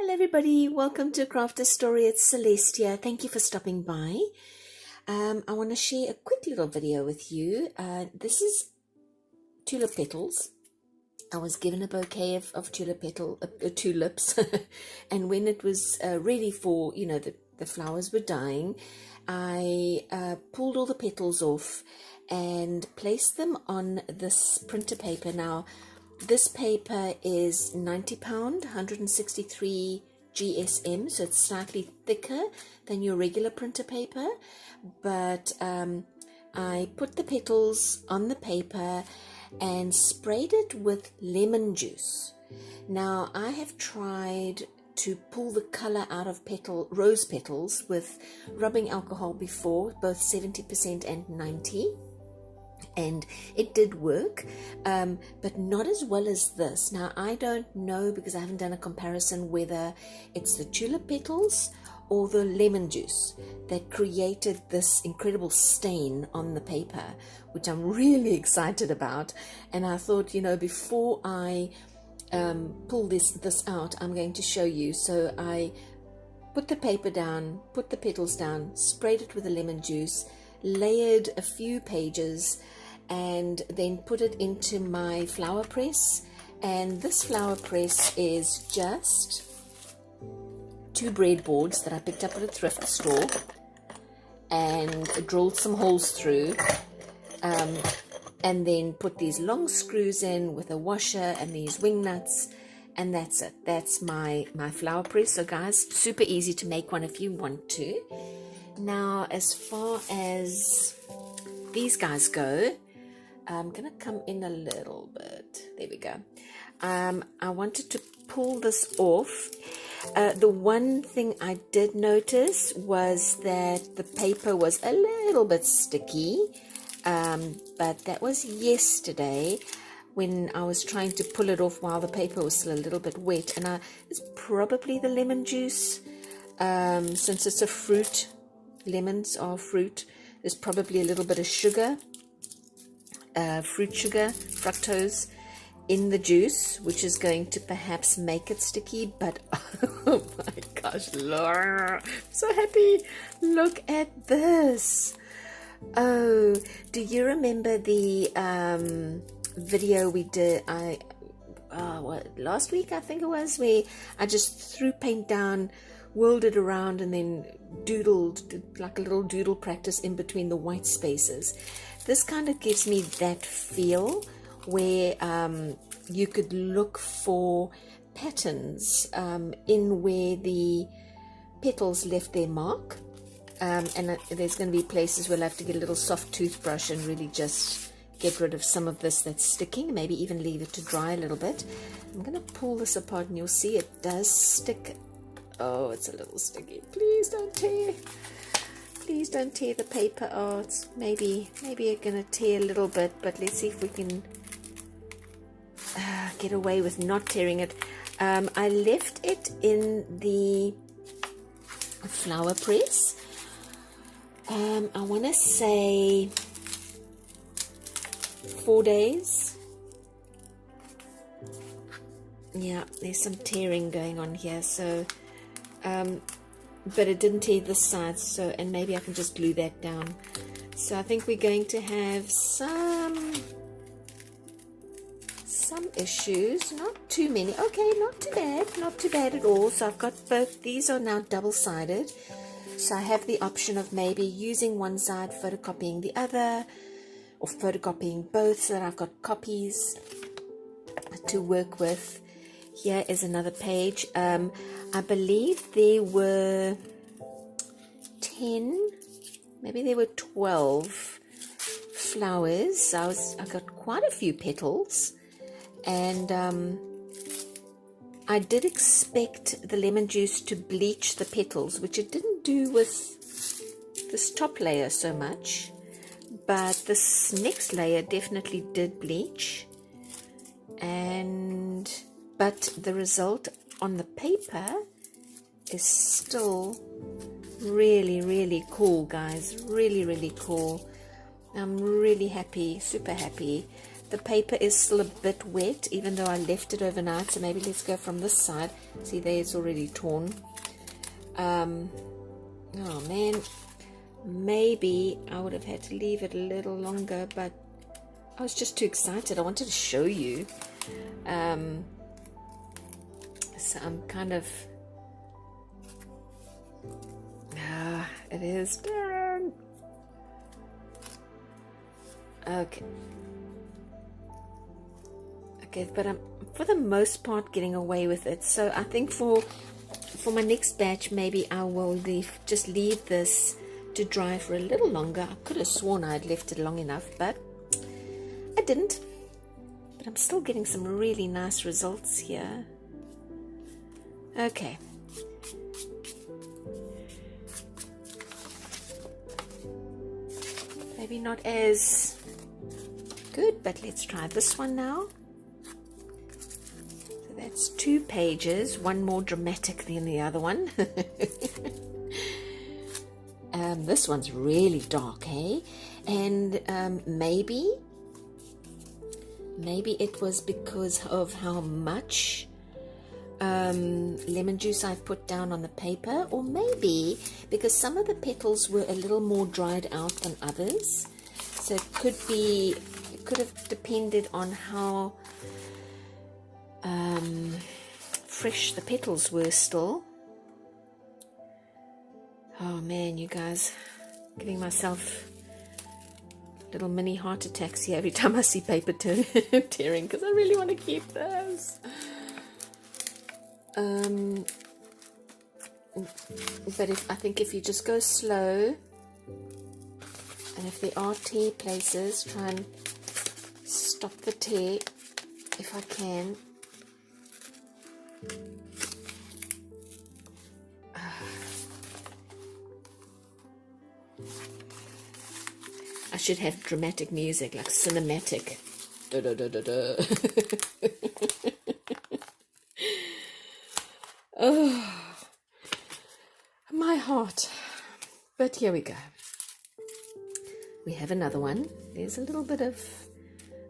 Hello everybody, welcome to Crafter's Story. It's Celeste here. Thank you for stopping by. I want to share a quick little video with you. This is tulip petals. I was given a bouquet of tulips and when it was ready for, the flowers were dying, I pulled all the petals off and placed them on this printer paper. Now, this paper is £90, 163 GSM, so it's slightly thicker than your regular printer paper, but I put the petals on the paper and sprayed it with lemon juice. Now, I have tried to pull the color out of rose petals with rubbing alcohol before, both 70% and 90%. And it did work, but not as well as this. Now, I don't know, because I haven't done a comparison, whether it's the tulip petals or the lemon juice that created this incredible stain on the paper, which I'm really excited about. And I thought, before I pull this out, I'm going to show you. So I put the paper down, put the petals down, sprayed it with the lemon juice, layered a few pages, and then put it into my flower press. And this flower press is just 2 breadboards that I picked up at a thrift store and drilled some holes through, and then put these long screws in with a washer and these wing nuts, and that's it. That's my flower press. So guys, super easy to make one if you want to. Now, as far as these guys go, I'm gonna come in a little bit. There we go. I wanted to pull this off. The one thing I did notice was that the paper was a little bit sticky, but that was yesterday when I was trying to pull it off while the paper was still a little bit wet. And it's probably the lemon juice, since it's a fruit. Lemons are fruit. There's probably a little bit of sugar, fruit sugar, fructose in the juice, which is going to perhaps make it sticky. But oh my gosh, Laura, I'm so happy. Look at this. Oh, do you remember the video we did last week, I think it was, where I just threw paint down, whirled it around, and then did like a little doodle practice in between the white spaces? This kind of gives me that feel where you could look for patterns in where the petals left their mark, and there's going to be places where I'll have to get a little soft toothbrush and really just get rid of some of this that's sticking, maybe even leave it to dry a little bit. I'm going to pull this apart and you'll see it does stick. Oh, it's a little sticky. Please don't tear. Please don't tear the paper. Oh, it's maybe you're gonna tear a little bit, but let's see if we can get away with not tearing it. I left it in the flower press. I want to say 4 days. Yeah, there's some tearing going on here, so but it didn't tear this side, so, and maybe I can just glue that down. So I think we're going to have some issues, not too many. Okay, not too bad at all. So I've got both. These are now double-sided, so I have the option of maybe using one side, photocopying the other, or photocopying both, so that I've got copies to work with. Here is another page. I believe there were 10, maybe there were 12 flowers. I got quite a few petals, and I did expect the lemon juice to bleach the petals, which it didn't do with this top layer so much, but this next layer definitely did bleach. But the result on the paper is still really, really cool, guys. Really, really cool. I'm really happy, super happy. The paper is still a bit wet, even though I left it overnight. So maybe let's go from this side. See, there it's already torn. Oh man, maybe I would have had to leave it a little longer, but I was just too excited. I wanted to show you. So I'm kind of... it is burn. Okay, but I'm for the most part getting away with it. So I think for my next batch, maybe I will just leave this to dry for a little longer. I could have sworn I'd left it long enough, but I didn't. But I'm still getting some really nice results here. Okay. Maybe not as good, but let's try this one now. So that's 2 pages, one more dramatic than the other one. This one's really dark, eh? And maybe it was because of how much lemon juice I've put down on the paper, or maybe because some of the petals were a little more dried out than others. So it could have depended on how fresh the petals were still. Oh man, you guys, giving myself little mini heart attacks here every time I see paper tearing, because I really want to keep this. But I think if you just go slow, and if there are tear places, try and stop the tear if I can. I should have dramatic music, like cinematic. Da, da, da, da, da. Oh, my heart. But here we go. We have another one. There's a little bit of,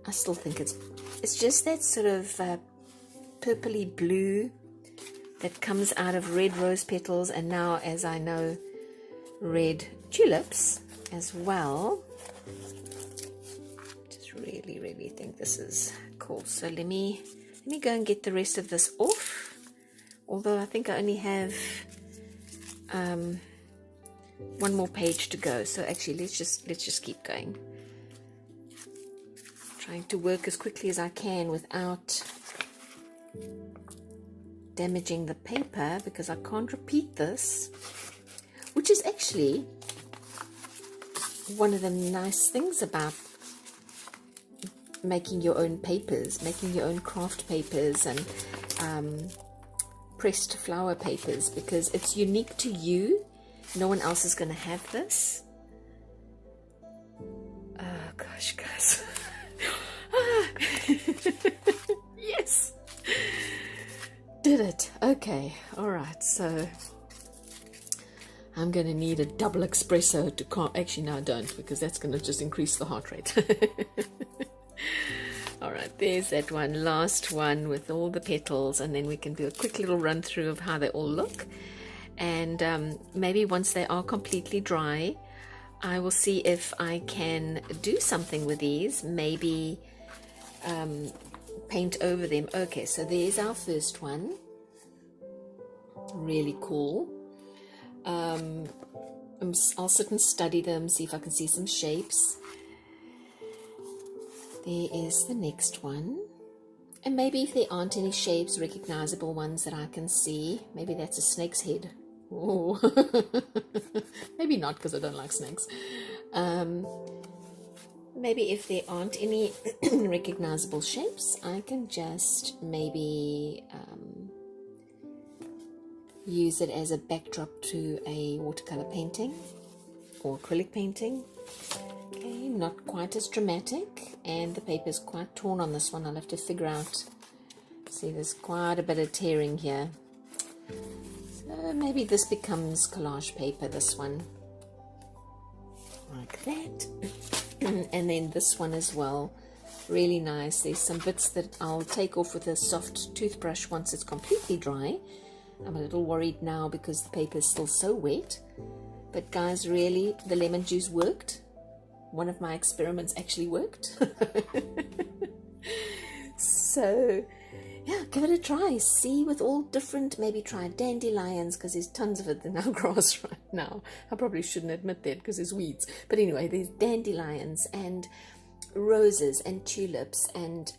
I still think it's just that sort of purpley blue that comes out of red rose petals, and now, as I know, red tulips as well. Just really think this is cool. So let me go and get the rest of this off. Although I think I only have one more page to go. So actually, let's just keep going. Trying to work as quickly as I can without damaging the paper, because I can't repeat this, which is actually one of the nice things about making your own papers, making your own craft papers and pressed flower papers, because it's unique to you. No one else is going to have this. Oh gosh, guys. Yes, did it. Okay, all right, so I'm going to need a double espresso to actually, no, I don't, because that's going to just increase the heart rate. All right, there's that one, last one with all the petals, and then we can do a quick little run through of how they all look. And maybe once they are completely dry, I will see if I can do something with these, maybe paint over them. Okay, so there's our first one. Really cool. I'll sit and study them, see if I can see some shapes. There is the next one. And maybe if there aren't any shapes, recognizable ones that I can see, maybe that's a snake's head. Oh, maybe not, because I don't like snakes. Maybe if there aren't any recognizable shapes, I can just maybe use it as a backdrop to a watercolor painting or acrylic painting. Okay, not quite as dramatic, and the paper is quite torn on this one. I'll have to figure out. See, there's quite a bit of tearing here. So maybe this becomes collage paper, this one. Like that. And then this one as well. Really nice. There's some bits that I'll take off with a soft toothbrush once it's completely dry. I'm a little worried now because the paper is still so wet. But guys, really, the lemon juice worked. One of my experiments actually worked. So, yeah, give it a try. See with all different, maybe try dandelions, because there's tons of it in our grass right now. I probably shouldn't admit that because there's weeds. But anyway, there's dandelions and roses and tulips and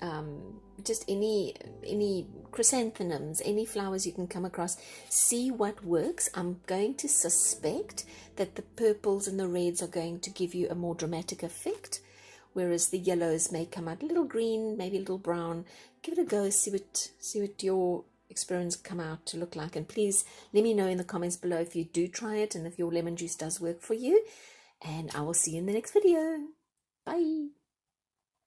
just any chrysanthemums, any flowers you can come across. See what works. I'm going to suspect that the purples and the reds are going to give you a more dramatic effect, whereas the yellows may come out a little green, maybe a little brown. Give it a go, see what your experience come out to look like, and please let me know in the comments below if you do try it and if your lemon juice does work for you, and I will see you in the next video. Bye.